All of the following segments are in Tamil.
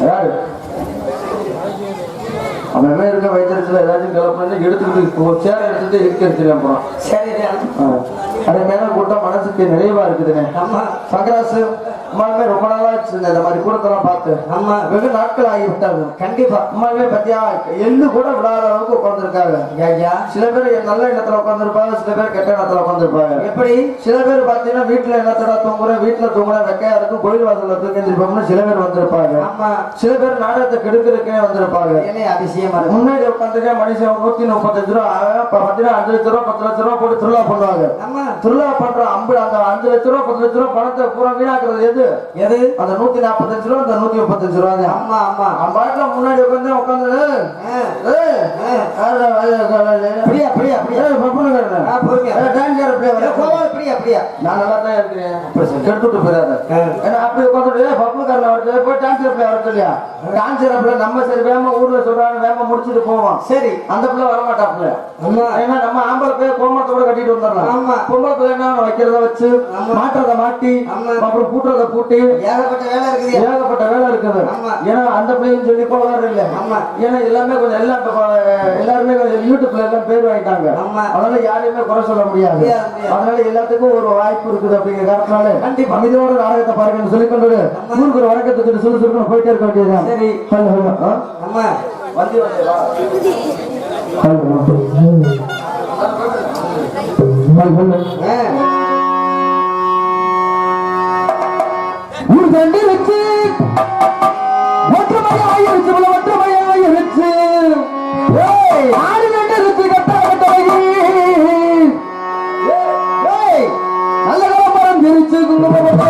யாரு அவன் இருக்க வைத்தியத்துல ஏதாச்சும் கிளம்புன்னு எடுத்துக்கிட்டு ஒரு சேர எடுத்துட்டு இருக்க எடுத்துருவேன் போறான். சரி அதே மேல கூட்டம் மனசுக்கு நிறைவா இருக்குதுண்ணே. ஆமா சங்கராசு அம்மாவே ரொம்ப நாளா வச்சிருந்தேன் இந்த மாதிரி கூட்டத்தெல்லாம் பார்த்து. ஆமா வெகு நாட்கள் ஆகிவிட்டாங்க. கண்டிப்பா அம்மாவே பத்தியா எள்ளு கூட விடாத அளவுக்கு உட்காந்துருக்காங்க. ஐயா சில பேர் நல்ல இடத்துல உட்காந்துருப்பாங்க, சில பேர் கெட்ட இடத்துல உட்காந்துருப்பாங்க. எப்படி சில பேர் பாத்தீங்கன்னா வீட்டுல என்னத்தடா தூங்குறேன், வீட்டுல தூங்குற வெக்கையா இருக்கும், கோயில் வாசல்ல தூங்கிருப்பாங்கன்னு சில பேர் வந்திருப்பாங்க. ஆமா சில பேர் நாடகத்தை கெடுக்கிறதுக்கே வந்திருப்பாங்க. என்ன அதிசயமா முன்னாடி உட்காந்துக்க மனுஷன் 135 ரூபா பாத்தீங்கன்னா 5 லட்ச ரூபா 10 லட்ச ரூபா போட்டு திருவிழா பண்ணுவாங்க. ஆமா திருவிழா பண்ற அந்த 5 லட்ச ரூபா 10 லட்ச ரூபா பணத்தை பூரா வீணாக்குறது எது எது அந்த 145 ரூபா அந்த 135 ரூபா. ஆமா ஆமா பாட்டுல முன்னாடி உட்காந்து அப்படியா அப்படியா அப்படியா அப்படியா நான் நல்லா தான் இருக்கிறேன், கெடுத்துட்டு போயிடாத. ஏன்னா அப்படி உட்காந்துட்டு பப்புக்காரன் வருது போய் டான்சர் பிள்ளை வர சொல்லியா, டான்சர் பிள்ளை நம்ம சரி வேமா ஊர்ல சொல்றாங்க வேமா முடிச்சுட்டு போவோம். சரி அந்த பிள்ளை வரமாட்டாப்புல. ஏன்னா நம்ம ஆம்பளை போய் கோமத்தோட கட்டிட்டு வந்துடலாம். ஆமா பொம்பளை பிள்ளை என்ன வைக்கிறத வச்சு மாட்டுறத மாட்டி அப்புறம் பூட்டுறத பூட்டி ஏகப்பட்ட வேலை இருக்குது. ஏகப்பட்ட வேலை இருக்குது. ஏன்னா அந்த பிள்ளைன்னு சொல்லி போவாரு இல்ல. ஏன்னா எல்லாமே கொஞ்சம் எல்லாம் எல்லாருமே கொஞ்சம் யூடியூப்ல எல்லாம் பேர் வாங்கிட்டாங்க. அதனால யாரையுமே குறை சொல்ல முடியாது. அதனால எல்லாத்துக்கும் ஒரு வாய்ப்பு இருக்குது அப்படிங்கிற காரணத்தினால கண்டிப்பா இதோட நாடகத்தை பாருங்கன்னு சொல்லி கொண்டு ஊருக்கு ஒரு வணக்கத்துக்கு சுறுசுறுப்பு போயிட்டே இருக்க வேண்டியதுதான். சரி வந்து தண்டி வச்சு ஒற்றுமையாயிருச்சு ஒற்றுமையாயிருச்சு ஆறு ரெண்டு இருக்கு கட்ட நல்ல கலப்பரம் தெரிச்சு குங்குமம்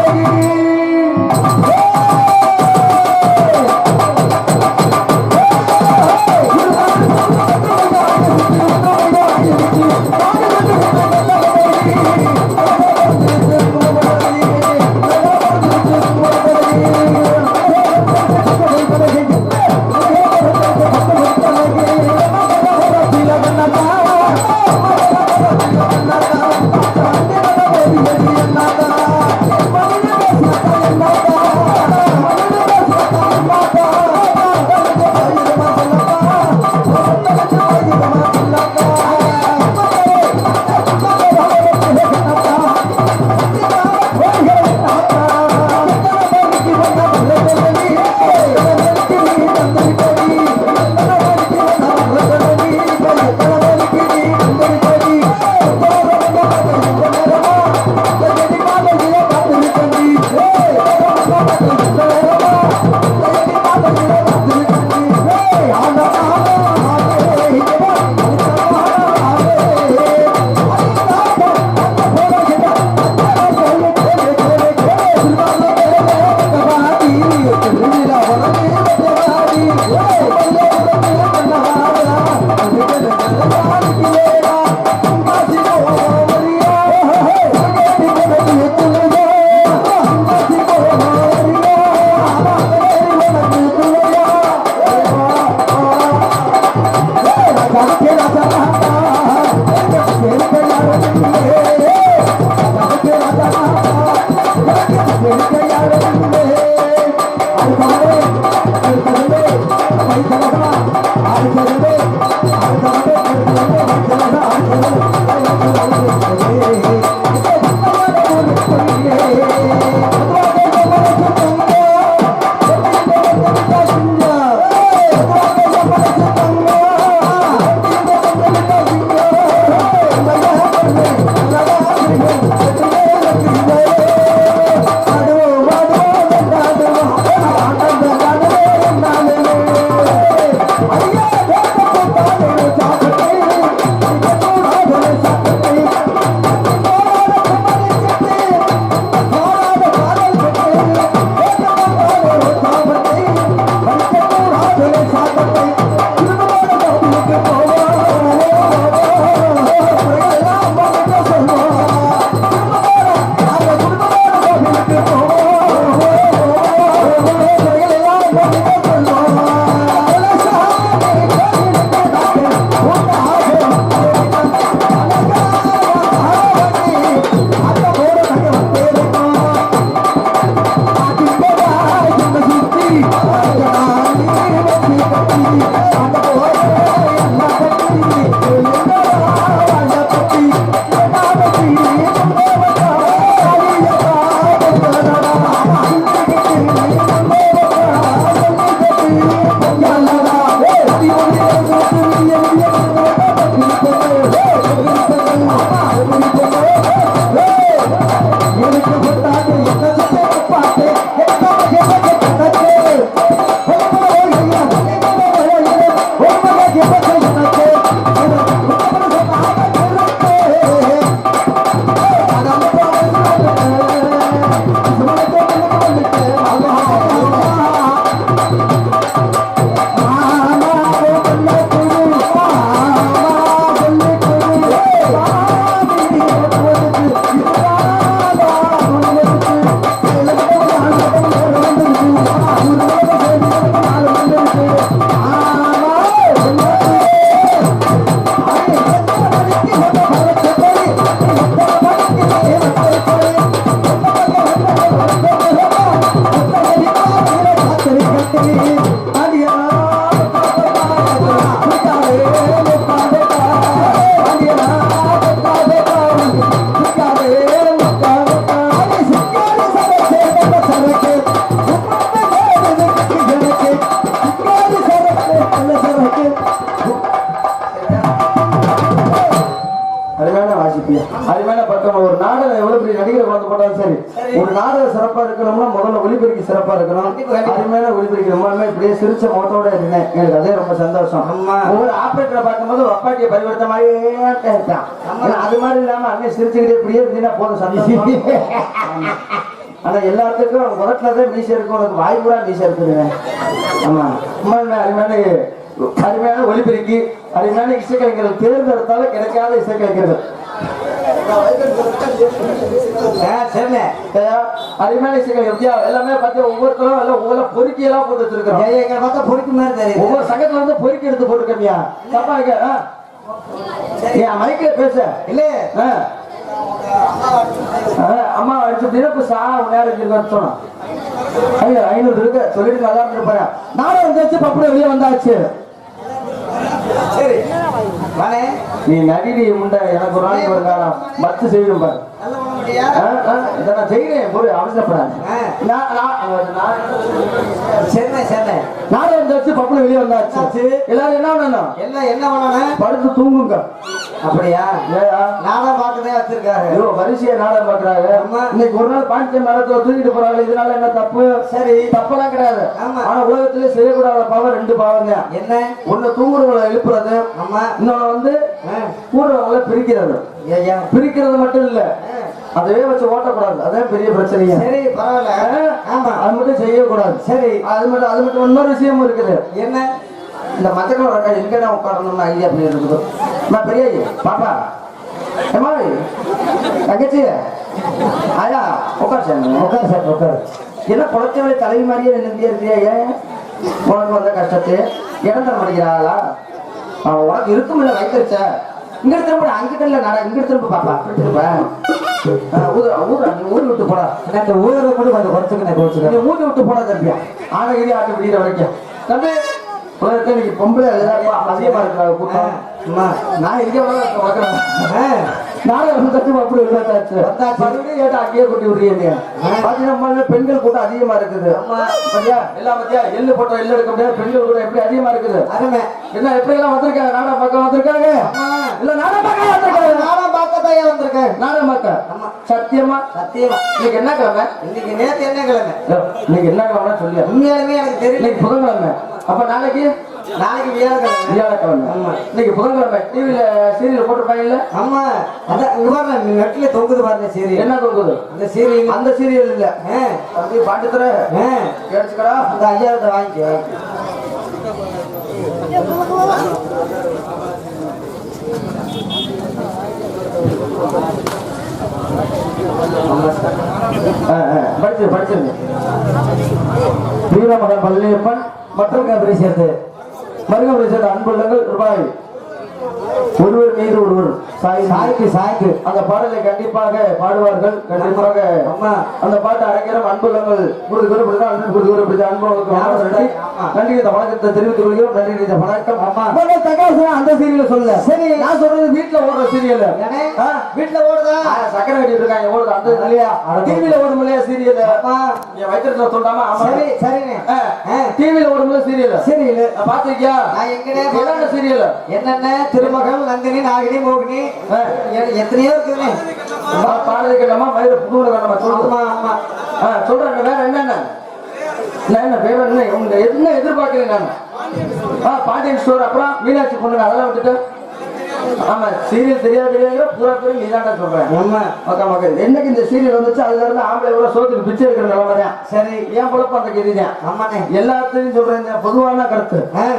அருமையான பக்கம். ஒரு நாடகம் எவ்வளவு பெரிய நடிகரை குழந்தை போட்டாலும் சரி, ஒரு நாடகம் சிறப்பா இருக்கணும்னா முதல்ல ஒளிபெருக்கி சிறப்பா இருக்கணும். அருமையான ஒளிபெருக்கி ரொம்ப இப்படியே சிரிச்ச முகத்தோட இருந்தேன். எனக்கு அதே ரொம்ப சந்தோஷம். ஒவ்வொரு ஆபரேட்டரை பார்க்கும்போது அப்பாட்டியை பரிவர்த்த மாதிரியே கேட்டான். அது மாதிரி இல்லாம அண்ணன் சிரிச்சுக்கிட்டே இப்படியே இருந்தீங்கன்னா போதும் சந்தோஷம். ஆனா எல்லாத்துக்கும் முதல்லதான் மீசை இருக்கும், உனக்கு வாய்ப்புறா மீசை இருக்குதுங்க. ஆமா, அருமையான ஒளிபெருக்கி, அருமையான இசைக்கலைஞர்கள் தேர்ந்தெடுத்தாலும் கிடைக்காத இசைக்கலைஞர்கள். அருமையான இசைக்கலைஞர் எல்லாமே பார்த்தா ஒவ்வொருத்தரும் எல்லாம் ஒவ்வொரு பொறுக்கி எல்லாம் போட்டு வச்சிருக்கிறோம். பொறுக்கு மாதிரி தெரியும். ஒவ்வொரு சங்கத்துல வந்து பொறுக்கி எடுத்து போட்டுருக்கமியா தப்பா இருக்க. என் மைக்கில பேச இல்ல அம்மா அடிச்சுட்டீங்கன்னா இப்ப சா நேரம் சொன்னோம். 500 இருக்கு சொல்லிட்டு நல்லா இருப்பேன். நானும் வந்தாச்சு, பப்புட வெளியே வந்தாச்சு. சரி நீ நடிகை முண்டை எனக்கு ஒரு நாளைக்கு ஒரு காலம் மத்து செய்யணும் பாரு. இதை நான் செய்யறேன் பொருள் அவசரப்படாது. நானும் வந்தாச்சு, பப்புட வெளியே வந்தாச்சு. எல்லாரும் என்ன பண்ணணும்? எல்லாம் என்ன பண்ணணும்? படுத்து தூங்குங்க. அப்படியா? நாடகம் பார்க்கதே வச்சிருக்காரு. வரிசையா நாடகம் பாக்குறாங்க. இன்னைக்கு ஒரு நாள் பாண்டிய மரத்துல தூக்கிட்டு போறாங்க. இதனால என்ன தப்பு? சரி, தப்பெல்லாம் கிடையாது. ஆனா உலகத்திலே செய்யக்கூடாத பாவம் 2 பாவம் தான். என்ன? ஒண்ணு தூங்குறவங்களை எழுப்புறது, இன்னொன்னு வந்து கூடுறவங்களை பிரிக்கிறது. பிரிக்கிறது மட்டும் இல்ல, அதவே வச்சு ஓட்டக்கூடாது. அதான் பெரிய பிரச்சனையா. சரி, பரவாயில்ல. ஆமா, அது மட்டும் செய்யக்கூடாது. சரி, அது மட்டும் இன்னொரு விஷயமும் இருக்குது. என்ன? இந்த மஞ்சள் ரக்கா எங்கடா உட்காரணும்னு ஐடியா பண்ணி இருக்குது. நான் பெரிய பாப்பா ஏமா தங்கச்சி ஆயா உட்கார் சார், உட்கார் சார், உட்கார். என்ன குளத்தவரை தலைவி மாதிரியே நின்றுட்டே இருக்கியா? ஏன் உனக்கு வந்த கஷ்டத்தை இடம் தர மாட்டேங்கிறாளா? உனக்கு இருக்கும் இல்லை வைத்தரிச்ச இங்க திரும்ப அங்கிட்ட இல்ல நட இங்க திரும்ப பாப்பா ஊர் விட்டு போடா. இந்த ஊரை கூட கொஞ்சம் குறைச்சுக்க ஊட்டி விட்டு போடா தம்பியா. ஆனகிரி ஆட்டு விடிகிற வரைக்கும் தம்பி பொம்பளை அதிகமா இருக்கிறாங்க கூட்டம். நான் எங்க அங்கேயே கொட்டி விடுறீங்க. பாத்தீங்கன்னா பெண்கள் கூட்டம் அதிகமா இருக்குது. எள்ளு போட்டோம், எள்ளு எடுக்க முடியாது. பெண்கள் கூட்டம் எப்படி அதிகமா இருக்குது? என்ன எப்படி எல்லாம் வந்திருக்காங்க? நாடகம் பார்க்க வந்திருக்காங்க. இல்ல நாடகம் பார்க்க வந்திருக்காங்க. நாடகம் பார்க்கத்தான் வந்திருக்காங்க. நாடகம் பார்க்க சத்தியமா சத்தியமா. இன்னைக்கு என்ன கிழமை? இன்னைக்கு நேற்று என்ன கிழமை? இன்னைக்கு என்ன கிழமை சொல்லியா? உண்மையாலுமே எனக்கு தெரியும். இன்னைக்கு புதன்கிழமை. அப்ப நாளைக்கு வியாழக்கிழமை. இன்னைக்கு புதன்கிழமை. டிவில சீரியல் போட்டிருப்பாங்கல்ல? ஆமா, அதான் நெட்ல தொங்குது பாருங்க. சீரியல் என்ன தொங்குது? அந்த சீரியல். அந்த சீரியல் இல்ல தம்பி பாட்டு தர கேட்டுக்கடா. அந்த 5000 வாங்கிக்க. படிச்சிருங்க. வீரமகன் பழனியப்பன் மற்றும் சேர்த்து மருகபுரி சேர்ந்த அன்புள்ளங்கள் ரூபாய் ஒருவர் மீது ஒருவர் சாய்க்கு அந்த பாடலை கண்டிப்பாக பாடுவார்கள். கண்டிப்பாக அந்த பாட்டு அரங்கேறும். அன்புள்ளங்கள் நன்றி. இந்த வணக்கத்தை தெரிவித்துக் கொள்கிறோம். நன்றி. இந்த வணக்கம் அந்த சீரியல் சொல்ல. சரி, நான் சொல்றது வீட்டுல ஓடுற சீரியல். வீட்டுல ஓடுதா? சக்கரை கட்டி இருக்காங்க ஓடுது. அந்த இல்லையா டிவில ஓடும் இல்லையா சீரியல்? என் வைத்தியத்துல சொல்லாம. சரி சரிங்க. டிவில ஓடும் சீரியல். சீரியல் பாத்திருக்கியா? என்னென்ன சீரியல்? என்னென்ன? திருமகள், நந்தினி, நாகினி, மோகினி, எத்தனையோ இருக்குதுன்னு பாடலை கேட்டோமா? மயில புது கட்டமா சொல்லுமா? சொல்றாங்க. வேற என்னென்ன என்ன வேற என்ன எதிர்பார்க்கிறேன் நான்? பாண்டியன் ஸ்டோர், அப்புறம் மீனாட்சி பொண்ணுங்க, அதெல்லாம் விட்டுட்டு ஆமா சீரியல் தெரியாது பூரா பேரும் நீதாண்டா சொல்றேன். என்னைக்கு இந்த சீரியல் வந்துச்சு அதுல இருந்து ஆம்பளை கூட சோத்துக்கு பிச்சை இருக்கிற நிலைமைதான். சரி, ஏன் பொழப்பு அந்த கேள்விதான். ஆமாண்ணே, எல்லாத்துக்கும் சொல்றேன். பொதுவான கருத்து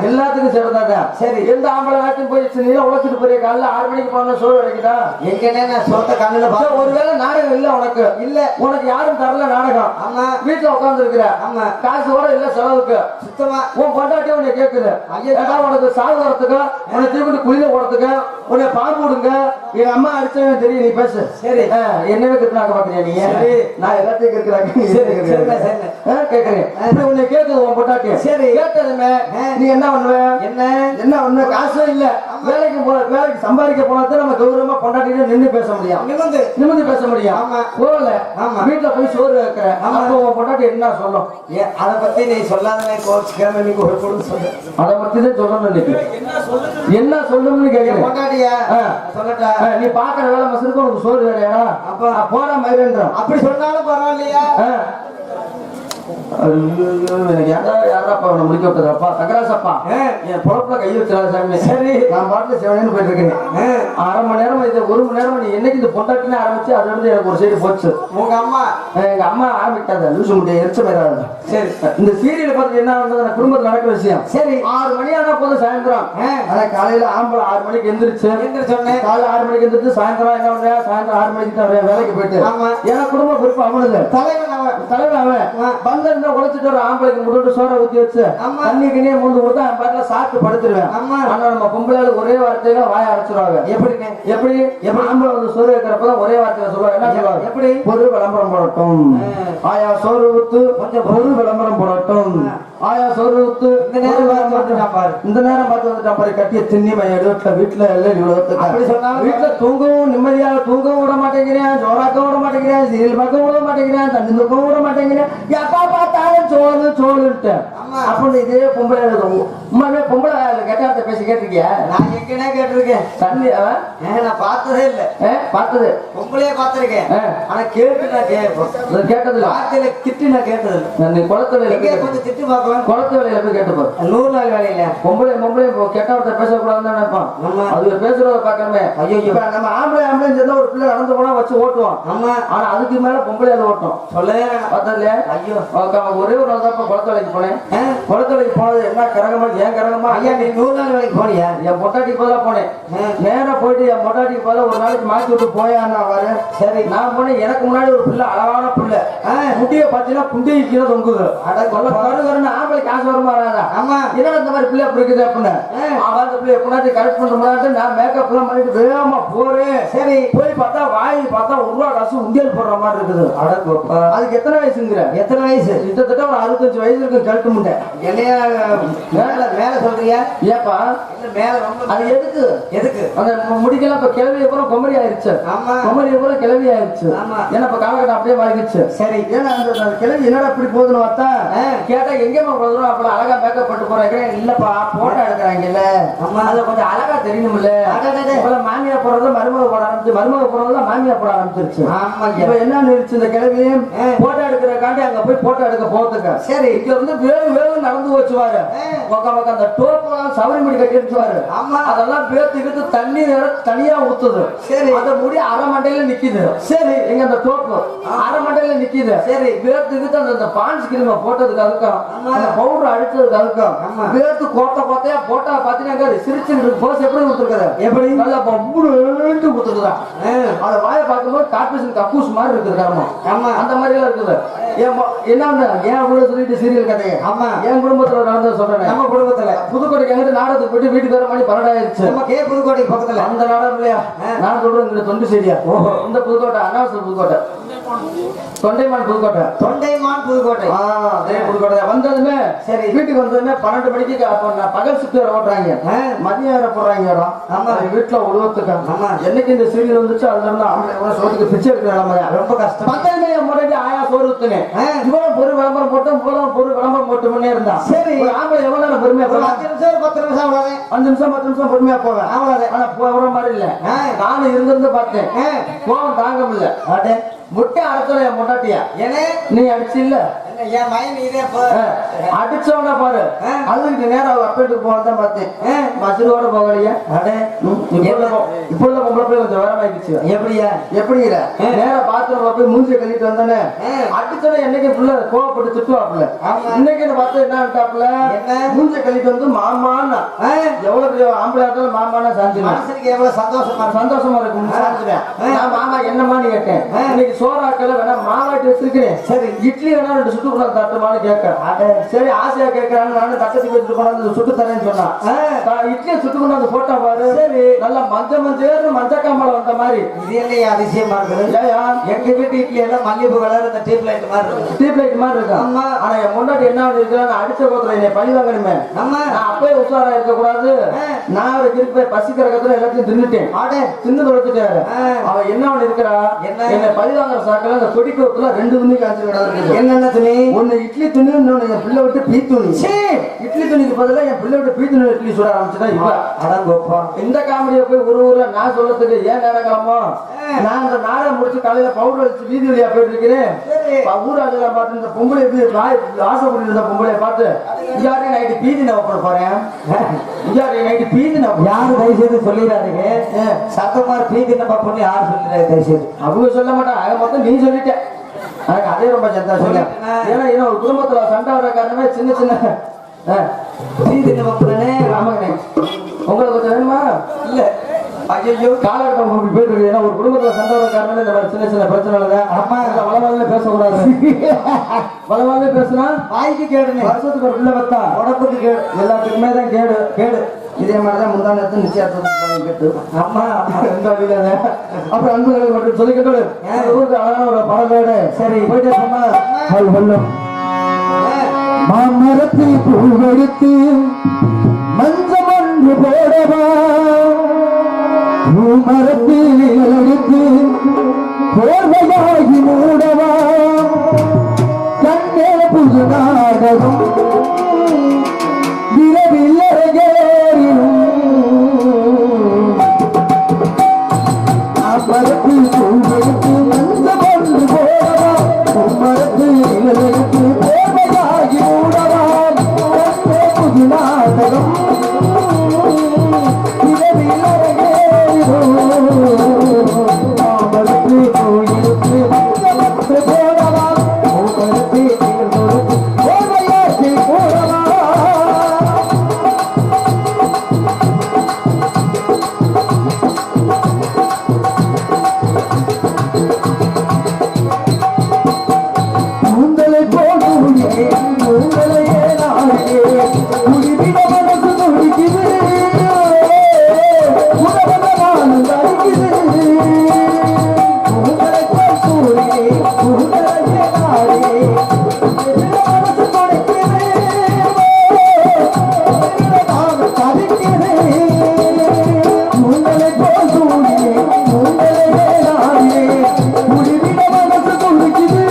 எல்லாத்துக்கும் சேர்ந்தாதான். சரி, எந்த ஆம்பளை நாட்டும் போய் நீங்க உழைச்சிட்டு போய் காலைல 6 மணிக்கு போன சோறு கிடைக்குதா? எங்கன்னு சொந்த காலையில ஒருவேளை நாடகம் இல்ல உனக்கு இல்ல உனக்கு யாரும் தரல நாடகம். ஆமா, வீட்டுல உட்கார்ந்து இருக்கிற. ஆமா, காசு கூட இல்ல செலவுக்கு சுத்தமா. உன் பொண்டாட்டியும் உன்னை கேக்குது. ஐயா உனக்கு சாகு வரத்துக்கு, உன்னை தூக்கிட்டு குளியில போறதுக்கு உன்னை பாம்பு விடுங்க எங்க அம்மா அடிச்சவன் தெரியும் நீ பேசு சரி என்னவே கிருக்கணாக்க பாக்குறியா நீ சரி நான் எல்லாத்தையும் கேட்கிறேன் கேட்கிறேன் உன்னை கேட்குது உன் பொட்டாட்டி சரி கேட்டதுமே நீ என்ன பண்ணுவ என்ன பண்ணுவ காசும் இல்ல வேலைக்கு சம்பாதிக்க போனாதான் நம்ம கௌரவமா பொண்டாட்டிட்டு நின்று பேச முடியும் நிமிர்ந்து பேச முடியும் ஆமா போகல ஆமா வீட்டுல போய் சோறு வைக்கிற அப்போ உன் பொண்டாட்டி என்ன சொல்லும் அதை பத்தி நீ சொல்லாத கோச்சுக்காம நீ ஒரு பொருள் சொல்லு அதை பத்தி தான் சொல்லணும் இன்னைக்கு என்ன சொல்லணும்னு கேட்கிறேன் பொண்டாட்டியா சொல்லட்டா நீ பாக்குற வேலை மசருக்கு உனக்கு சோறு வேலையா அப்ப போற மயிரன்றான் அப்படி சொன்னாலும் பரவாயில்லையா யாராப்பா முடிக்க விட்டதுப்பா தகராசப்பா என் பொழப்புல கை வச்சிடாத சாமி சரி நான் பாட்டுல செவனேன்னு போயிட்டு இருக்கேன் அரை மணி நேரம் இது 1 மணி நேரம் நீ என்னைக்கு இந்த பொண்டாட்டினே ஆரம்பிச்சு அதுல இருந்து எனக்கு ஒரு சைடு போச்சு உங்க அம்மா எங்க அம்மா ஆரம்பிக்காத லூசு முடிய எரிச்ச மேலாது சரி இந்த சீரியல் பார்த்து என்ன பண்றது குடும்பத்துல நடக்கிற விஷயம் சரி 6 மணி ஆனா போதும் சாயந்தரம் ஆனா காலையில ஆம்பளை 6 மணிக்கு எந்திரிச்சோன்னே காலையில 6 மணிக்கு எந்திரிச்சு சாயந்தரம் என்ன பண்ற சாயந்தரம் 6 மணிக்கு தான் வேலைக்கு போயிட்டு ஏன்னா குடும்ப பொறுப்பு அவனுது தலைவன் அவன் பந்தம் உழைச்சிட்டு ஒரு ஆம்பளைக்கு முட்டு சோற ஊத்தி வச்சு தண்ணி கிணிய முண்டு கொடுத்து அவன் பாட்டுல சாப்பிட்டு படுத்துருவேன் ஆனா நம்ம பொம்பளையால ஒரே வார்த்தையில வாய அடைச்சிருவாங்க எப்படி ஆம்பளை வந்து சோறு வைக்கிறப்பதான் ஒரே வார்த்தையில சொல்லுவாங்க என்ன சொல்லுவாங்க எப்படி பொருள் விளம்பரம் போடட்டும் ஆயா சோறு ஊத்து கொஞ்சம் பொருள் விளம்பரம் போடட்டும் ஆயா சோறு ஊத்து இந்த நேரம் பார்த்து வந்துட்டான் பாரு கட்டிய திண்ணி வீட்டுல அப்படி சொன்னா வீட்டுல தூங்கவும் நிம்மதியாக தூங்கவும் விட மாட்டேங்கிறேன் ஜோராக்க விட மாட்டேங்கிறேன் சீரியல் பார்க்க விட மாட்டேங்கிறேன் தண்ணி தூக்கவும் விட மாட்டேங்கிறேன் எப்பா பார்த்தாலும் சோறுன்ட்டு அப்படின்னு இதே பொம்பளை உண்மையுமே பொம்பளை கெட்டார்த்த பேசி கேட்டிருக்கியா நான் எங்கன்னே கேட்டிருக்கேன் தண்ணி நான் பார்த்ததே இல்ல பார்த்தது பொம்பளையே பார்த்திருக்கேன் ஆனா கேட்டு நான் கேட்டது வார்த்தையில திட்டு நான் கேட்டது நீ குளத்துல கொஞ்சம் திட்டு பார்க்கலாம் குளத்து வேலையில போய் கேட்டுப்பாரு 100 நாள் வேலையில பொம்பளை கெட்டவர்கிட்ட பேசக்கூடாதுன்னு நினைப்பான் அது பேசுறத பாக்கணுமே ஐயோ இப்ப நம்ம ஆம்பளை சேர்ந்தா ஒரு பிள்ளை நடந்து போனா வச்சு ஓட்டுவான் ஆனா அதுக்கு மேல பொம்பளை அதை ஓட்டும் சொல்லவே பார்த்ததுல ஐயோ ஒரே ஒரு நாள் தான் குளத்து வேலைக்கு போனேன் குளத்து வேலைக்கு போனது என்ன கரகமா ஏன் கரகமா ஐயா நீ 100 நாள் வேலைக்கு போனியா என் பொட்டாட்டிக்கு போதா போனேன் நேரா போயிட்டு என் பொட்டாட்டிக்கு போதா ஒரு நாளைக்கு மாத்தி விட்டு போயான்னு அவரு சரி நான் போனேன் எனக்கு முன்னாடி ஒரு பிள்ளை அழகான பிள்ளை முட்டிய பாத்தீங்கன்னா குண்டியை கீழே தொங்குது கருகருன்னு ஆம்பளை காசு வருமாறாங்க ஆமா என்ன இந்த மாதிரி பிள்ளை அப்படி இருக்குது அப்படின்னு அவன் அந்த பிள்ளை எப்படினாட்டி கரெக்ட் பண்ண முடியாது நான் மேக்கப் எல்லாம் பண்ணிட்டு வேகமா போறேன் சரி போய் பார்த்தா வாய் பார்த்தா 1 ரூபா காசு உண்டியல் போடுற மாதிரி இருக்குது அதுக்கு எத்தனை வயசுங்கிற எத்தனை வயசு கிட்டத்தட்ட ஒரு 65 வயசு இருக்கு கழுத்து முண்டை என்னையா மேல சொல்றியா ஏப்பா மேல ரொம்ப அது எதுக்கு அந்த முடிக்கலாம் இப்ப கிளவி அப்புறம் குமரி ஆயிருச்சு குமரி அப்புறம் கிளவி ஆயிருச்சு ஏன்னா இப்ப காலகட்டம் அப்படியே மாறிடுச்சு சரி ஏன்னா அந்த கிளவி என்னடா இப்படி போகுதுன்னு பார்த்தா கேட்டா எங்கேமா போதும் அப்படி அழகா மேக்கப் பண்ணிட்டு போறேன் இல்லப்பா போட்டோ எடுக்கிறாங்கல்ல அது கொஞ்சம் அழகா தெரியணும்ல மாமியா போடுறது மருமக போட ஆரம்பிச்சு மருமக போடுறதுல மாமியா போட ஆரம்பிச்சிருச்சு இப்ப என்ன நினைச்சு இந்த கிளவி போட்டோ எடுக்கிறக்காண்டி அங்க போய் போட்டோ எடுக்க போறதுக்கு சரி இங்க இருந்து வேணும் நடந்து வச்சுவாரு அந்த டோப்பெல்லாம் சவரிமணி கட்டி வச்சுவாரு அதெல்லாம் பேத்துக்கிட்டு தண்ணி வேற தனியா ஊத்துது சரி அந்த முடி அரை மண்டையில நிக்குது சரி எங்க அந்த டோப்பு அரை மண்டையில நிக்குது சரி பேத்துக்கிட்டு அந்த பான்ஸ் கிரீம போட்டதுக்கு அதுக்கும் அந்த பவுடர் அடிச்சதுக்கு அதுக்கும் பேத்து கோட்டையா போட்டா பாத்தீங்கன்னா சிரிச்சு போஸ் எப்படி கொடுத்துருக்காரு எப்படி நல்லா பம்புட்டு கொடுத்துருக்கான் அந்த வாயை பார்க்கும்போது கார்பரேஷன் கக்கூஸ் மாதிரி இருக்குது காரணம் அந்த மாதிரி எல்லாம் இருக்குது என்ன ஏன் அவ்வளவு சொல்லிட்டு சீரியல் கதையை ஆமா என் குடும்பத்துல நடந்தது சொல்றேன் நம்ம குடும்பத்துல புதுக்கோட்டைக்கு எங்கிட்ட நாடகத்துக்கு போயிட்டு வீட்டுக்கு வர மணி 12 ஆயிடுச்சு நம்ம புதுக்கோட்டைக்கு பக்கத்துல அந்த நாடகம் இல்லையா நான் சொல்றேன் இந்த தொண்டு சரியா இந்த புதுக்கோட்டை அனாவசர புதுக்கோட்டை தொண்டைமான் புதுக்கோட்டை புதுக்கோட்டை வந்ததுமே சரி வீட்டுக்கு வந்ததுமே 12 மணிக்கு பகல் சுத்தி வர ஓட்டுறாங்க மதியம் வேற போடுறாங்க ஆமா வீட்டுல உழுவத்துக்கு என்னைக்கு இந்த சீரியல் வந்துச்சு அதுல இருந்து ஆம்பளை சோத்துக்கு பிச்சை எடுக்கிற நிலைமை ரொம்ப கஷ்டம் 10 முறைக்கு ஆயா சோறு ஊத்துனேன் இவ்வளவு பொருள் விளம்பரம் போட்டோம் இவ்வளவு பொருள் விளம்பரம் போட்டு முன்னே இருந்தா சரி ஆம்பளை எவ்வளவு நேரம் பொறுமையா 5 நிமிஷம் 10 நிமிஷம் 5 நிமிஷம் பொறுமையா போவேன் ஆனா போற மாதிரி இல்ல நானும் இருந்து பார்த்தேன் கோவம் தாங்க முடியல முட்டை அரைச்சல என் முட்டாட்டியா ஏனே நீ அடிச்சு இல்ல என் மயன் இதே அடிச்சவன பாரு அதுக்கு நேரம் அப்பேட்டுக்கு போனதான் பார்த்தேன் பஸ்ஸோட போகலையா அடே இப்போ உள்ள பொம்பளை போய் கொஞ்சம் வேற ஆயிடுச்சு எப்படிங்கிற நேரம் பாத்ரூம்ல போய் மூஞ்சியை கழிட்டு வந்தானே அடிச்சோட என்னைக்கு புள்ள கோவப்பட்டு திட்டுவாப்புல இன்னைக்கு பார்த்து என்னட்டாப்புல மூஞ்சியை கழிட்டு வந்து மாமான்னா எவ்வளவு பெரிய ஆம்பளை இருந்தாலும் மாமானா சாந்தி மனசுக்கு எவ்வளவு சந்தோஷமா இருக்கும் நான் மாமா என்னமான்னு கேட்டேன் இன்னைக்கு சோறாக்கல வேணா மாவாட்டி வச்சிருக்கிறேன் சரி இட்லி வேணா 2 சுட்டு கூட தட்டுமான்னு கேட்கறேன் சரி ஆசையா கேட்கறான்னு நானும் தட்டத்துக்கு வச்சுட்டு கொண்டாந்து சுட்டு தரேன்னு சொன்னா இட்லியை சுட்டு கொண்டு அந்த போட்டோ பாரு சரி. நல்லா மஞ்சள் மஞ்சக்காமல வந்த மாதிரி. இது என்னையா அதிசயமா இருக்குது? எங்க வீட்டு இட்லி எல்லாம் மல்லிகைப்பூ கலர் இந்த டியூப் லைட் மாதிரி இருக்கு. டியூப் லைட் மாதிரி இருக்கு. ஆமா. ஆனா என் முன்னாடி என்ன இருக்கிறான் அடிச்ச கோத்துல என்னை பழி வாங்கணுமே. ஆமா. நான் அப்பயே உஷாரா இருக்க கூடாது. நான் அவரை திருப்பி போய் பசிக்கிற கத்துல எல்லாத்தையும் தின்னுட்டேன். தின்னு தொலைச்சிட்டாரு. அவன் என்ன இருக்கிறா என்னை பழி வாங்குற சாக்கில அந்த கொடி கோத்துல 2 துணி காய்ச்சி கிடக்கு. என்னென்ன துணி? ஒண்ணு இட்லி துணி, இன்னொன்னு என் பிள்ளை விட்டு பீ துணி. இட்லி துணிக்கு பதிலா என் பிள்ளை விட்டு பீ துணி இட்லி சுட ஆரம்பிச்சுதான் இப்ப அடங்கோப்பா. இந்த காமெடியை போய் ஒரு ஊர்ல நான் சொல்றதுக்கு ஏன் நேரம் கிளம்போ? நான் இந்த நாடகம் முடிச்சு காலையில பவுடர் வச்சு வீதி வழியா போயிட்டு இருக்கிறேன். ஊராஜெல்லாம் பார்த்து இந்த பொம்பளை ஆசைப்பட்டு இருந்த பொம்பளைய பார்த்து இயாரையும் நைட்டு பீதி நான் ஒப்பட போறேன். இயாரையும் நைட்டு பீதி நான் யாரு தயவு செய்து சொல்லிடாதீங்க. சத்தமார் பீதி நம்ம பண்ணி யாரு சொல்லிடாது தயவு செய்து. அவங்க சொல்ல மாட்டான். அதை மொத்தம் நீ சொல்லிட்ட. எனக்கு அதே ரொம்ப சந்தோஷம். ஏன்னா ஒரு குடும்பத்துல சண்டை வர காரணமே சின்ன சின்ன பீதி நம்ம பண்ணே. ஆமாங்கண்ணே, உங்களுக்கு கொஞ்சம் வேணுமா? இல்ல ஐயோ காலகட்டம் போயிட்டு இருக்கு. ஏன்னா ஒரு குடும்பத்துல சண்டை வர காரணமே இந்த மாதிரி சின்ன சின்ன பிரச்சனை. அம்மா வளவாதமே பேசக்கூடாது. வளவாதமே பேசுனா வாய்க்கு கேடுங்க. வருஷத்துக்கு ஒரு பிள்ளை பத்தா உடம்புக்கு கேடு, எல்லாத்துக்குமே தான் கேடு கேடு. இதே மாதிரிதான் முந்தான எடுத்து நிச்சயத்துக்கு கேட்டு. அம்மா எந்த வழியில அப்புறம் அன்புகளை மட்டும் சொல்லிக்கிட்டு ஊருக்கு அழகான ஒரு படவேடு. சரி போயிட்டே சொன்னா வெள்ளம் மாமரத்தில் பூவெடுத்து மஞ்சள் ஒன்று போடவா, பூமரத்தில் எடுத்து போர்வையாகி மூடவா, கண்ணே புது நாடகம் விரைவில் அரங்கேறினும், அம்மரத்தில் பூவெடுத்து மஞ்சள் ஒன்று போடவா, பூமரத்தில் எடுத்து போர்வையாகி மூடவா, கண்ணே புது நாடகம் விரைவில் அரங்கேறினும், அம்மரத்தில் பூவெடுத்து மஞ்சள் ஒன்று போடவா, பூமரத்தில் எடுத்து போர்வையாகி மூடவா. உங்களை போட்டு உங்களையே நாளையே முடிவிட மனசு நொடிக்குது, உணவனமான நடிக்குது. உங்களை போட்டு உங்களையே நாளையே மனசு நொடிக்குது, தவிக்குது. உங்களை போட்டு உங்களையே நாளையே முடிவிட மனசு நொடிக்குது.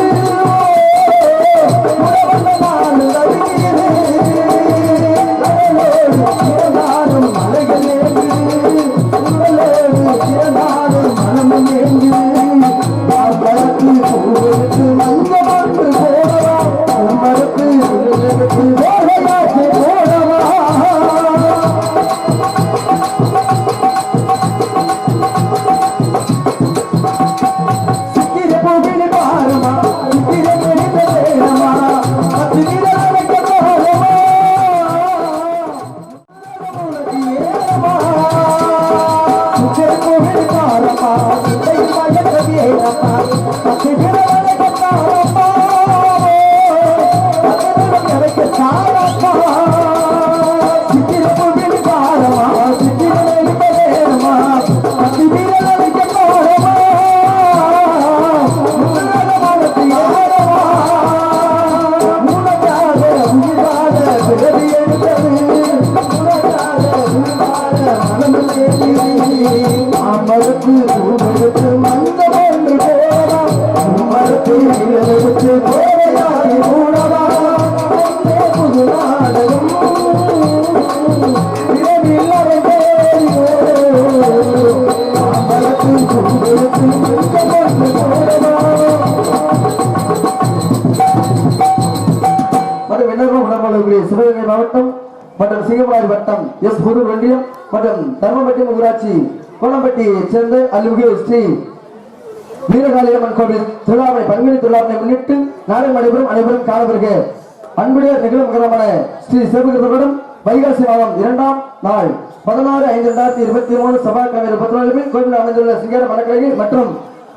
சிவகங்கை மாவட்டம் மற்றும் சிங்கமுனாரி வட்டம் எஸ் புதூர் ஒன்றியம் மற்றும் தர்மபட்டி ஊராட்சி கோணம்பட்டியைச் சேர்ந்த அலுவலக ஸ்ரீ வீரகாளியம்மன் கோவில் திருவிழாவை பங்குனி திருவிழாவை முன்னிட்டு நாளை நடைபெறும் அனைவரும் காணவிருக்க அன்புடைய நிகழ்வுகரமான ஸ்ரீ சிவகிருதம் வைகாசி மாதம் 2ஆம் நாள் 16/5/2023 செவ்வாய்க்கிழமை 24 கோவில் அமைந்துள்ள சிங்கார மணக்கலை மற்றும்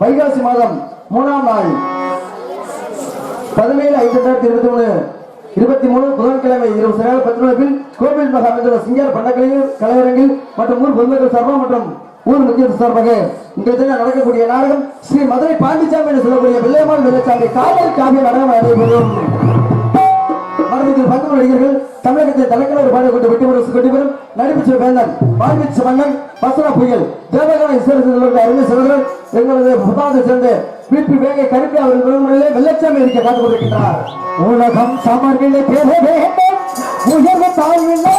வைகாசி மாதம் 3ஆம் நாள் 17/5/2023 23 புதன்கிழமை இரவு சரியாக 10 மணிக்கு கோவில் மகா அமைந்துள்ள சிங்கார கலையரங்கில் மற்றும் ஊர் பொதுமக்கள் சார்பாக மற்றும் ஊர் முக்கிய சார்பாக இன்றைய தினம் நடக்கக்கூடிய நாடகம் ஸ்ரீ மதுரை பாண்டிச்சாமி என்று சொல்லக்கூடிய வெள்ளையம்மாள் வெள்ளச்சாமி காவல் காவிய நாடகம் நடைபெறும். பங்கு நடிகர்கள் தமிழகத்தை தலைக்கலர் பாடல் கொண்டு வெட்டி பெறும் நடிப்பு வேந்தன் வாழ்விச்சு மன்னன் பசனா புயல் தேவகான இசைவர்கள் அருமை சகோதரர் எங்களது புதாதை சேர்ந்த பிபி வேகை கருப்பி அவர்கள் விரும்பிலே வெள்ளச்சாமி இருக்க காத்துக் கொண்டிருக்கிறார். உலகம் சமர்களை பெற வேண்டும் உயர்வு தாழ்வில்லை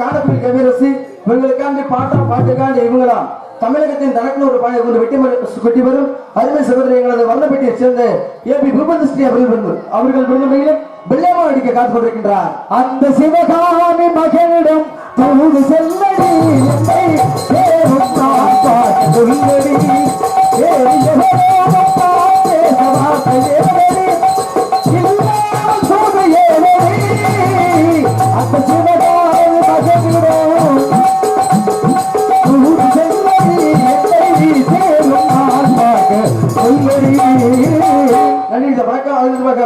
காணப்படி கவிரசி இவங்களுக்காண்டி பாட்டுக்காண்டி இவங்களாம் தமிழகத்தின் தனக்கு ஒரு பாடல் கொண்டு வெட்டி வரும் அருமை சகோதரி எங்களது வல்லப்பட்டியை சேர்ந்த ஏபி பூபதிஸ்ரீ அவர்கள் விரும்புகையிலும் வெள்ளையம்மா அடிக்க காத்துக் கொண்டிருக்கின்றார். அந்த சிவகாமி மகனிடம் தூது செல்லடி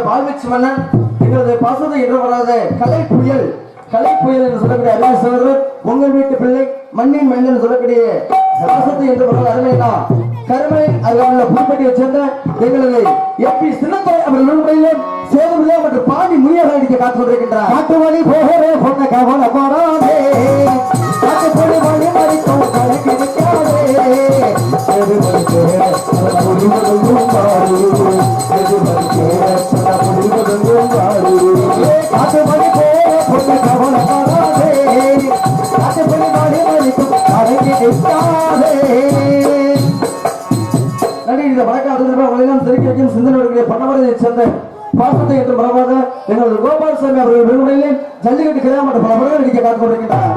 வாழ்விச்சு மன்னன் எங்களது பாசத்தை என்று வராத கலை புயல் என்று சொல்லக்கூடிய அருமை சகோதரர் உங்கள் வீட்டு பிள்ளை மண்ணின் மன்னன் சொல்லக்கூடிய பாசத்தை என்று வராத அருமைனா கருமை அருகாமையுள்ள புதுப்பட்டியை சேர்ந்த எங்களது எப்பி சின்னத்துறை அவர்கள் நுண்மையிலும் சேதுமில்லையா மற்றும் பாண்டி முனியாக அடிக்க காத்துக் கொண்டிருக்கின்றார். காட்டு வழி போகவே பொண்ண கவலை போறாதே காட்டுப்படி வழி மறிக்கும் கலக்கி நிற்காதே காட்டுப்படி போக பொண்ண கவலை போறாதே காட்டுப்படி வழி மறிக்கும் கலக்கி நிற்காதே. இந்த வழக்காக சிறுக்கியும் சிந்தனை பண்ணவரை சேர்ந்த பாசத்தை என்று மறவாத எங்களது கோபாலசாமி அவர்கள் விரும்புகையில் ஜல்லிக்கட்டு கிராம பல முறைகள் நடிக்க காத்துக் கொண்டிருக்கின்றார்.